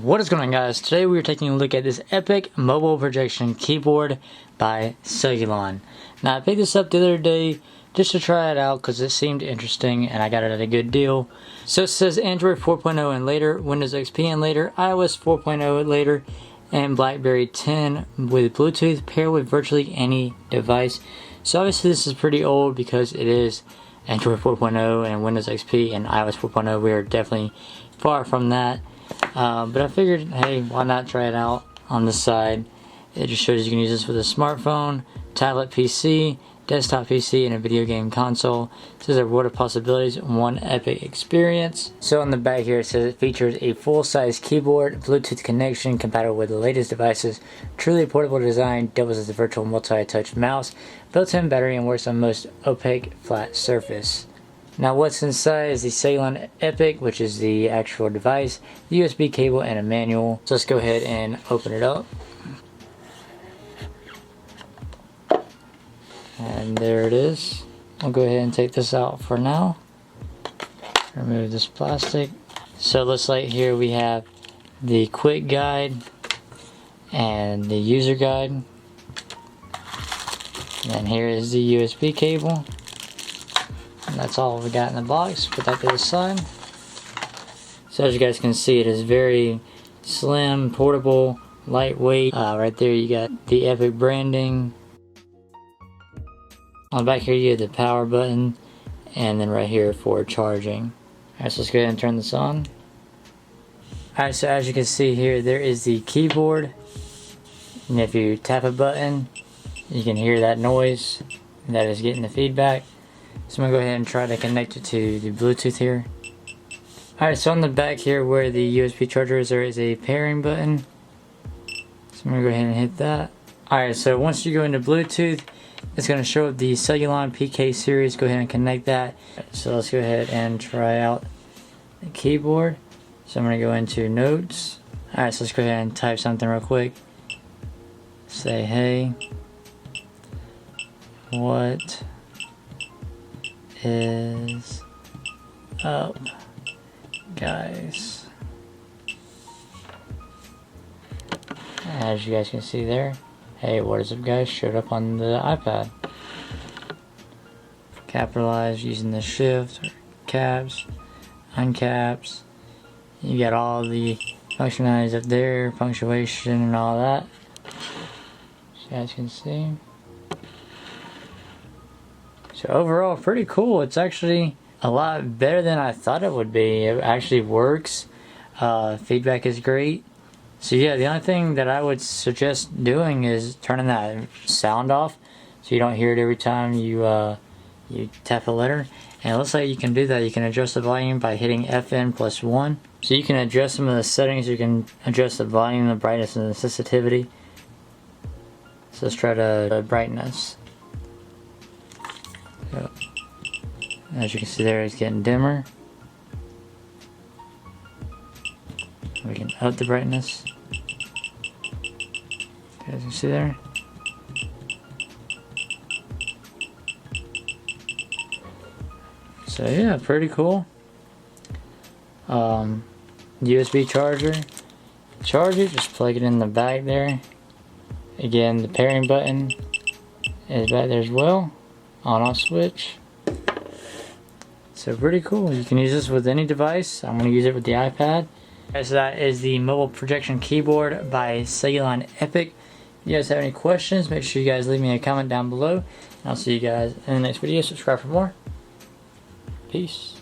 What is going on, guys? Today we are taking a look at this epic mobile projection keyboard by Celluon. Now I picked this up the other day just to try it out because it seemed interesting and I got it at a good deal. So it says Android 4.0 and later, Windows XP and later, iOS 4.0 and later, and BlackBerry 10 with Bluetooth paired with virtually any device. So obviously this is pretty old because it is Android 4.0 and Windows XP and iOS 4.0. We are definitely far from that. But I figured, hey, why not try it out on the side. It just shows you can use this with a smartphone, tablet PC, desktop PC, and a video game console. It says a world of possibilities, one epic experience. So on the back here it says it features a full-size keyboard, Bluetooth connection compatible with the latest devices, truly portable design, doubles as a virtual multi-touch mouse, built-in battery, and works on most opaque flat surface. Now what's inside is the Celluon Epic, which is the actual device, the USB cable, and a manual. So let's go ahead and open it up. And there it is. I'll go ahead and take this out for now. Remove this plastic. So it looks like here we have the quick guide and the user guide. And then here is the USB cable. And that's all we got in the box. Put that to the side. So as you guys can see, it is very slim, portable, lightweight. Right there you got the Epic branding. On the back here you have the power button, and then right here for charging. Alright, so let's go ahead and turn this on. Alright, so as you can see here, there is the keyboard. And if you tap a button, you can hear that noise. That is getting the feedback. So I'm going to go ahead and try to connect it to the Bluetooth here. Alright, so on the back here where the USB charger is, there is a pairing button. So I'm going to go ahead and hit that. Alright, so once you go into Bluetooth, it's going to show up the Celluon PK series. Go ahead and connect that. So let's go ahead and try out the keyboard. So I'm going to go into Notes. Alright, so let's go ahead and type something real quick. Say, hey, what is up, guys? As you guys can see there, hey, what is up, guys, showed up on the iPad. Capitalize using the shift, caps, uncaps. You got all the functionalities up there, punctuation and all that. As you guys can see. So overall, pretty cool. It's actually a lot better than I thought it would be. It actually works. Feedback is great. So yeah, the only thing that I would suggest doing is turning that sound off, so you don't hear it every time you tap a letter. And it looks like you can do that. You can adjust the volume by hitting FN+1. So you can adjust some of the settings. You can adjust the volume, the brightness, and the sensitivity. So let's try the brightness. So, as you can see there, it's getting dimmer. We can up the brightness. As you can see there. So yeah, pretty cool. USB charger. Charge it, just plug it in the back there. Again, the pairing button is back there as well. On off switch. So pretty cool. You can use this with any device. I'm going to use it with the iPad. So that is the mobile projection keyboard by Celluon Epic. If you guys have any questions, make sure you guys leave me a comment down below. And I'll see you guys in the next video. Subscribe for more. Peace.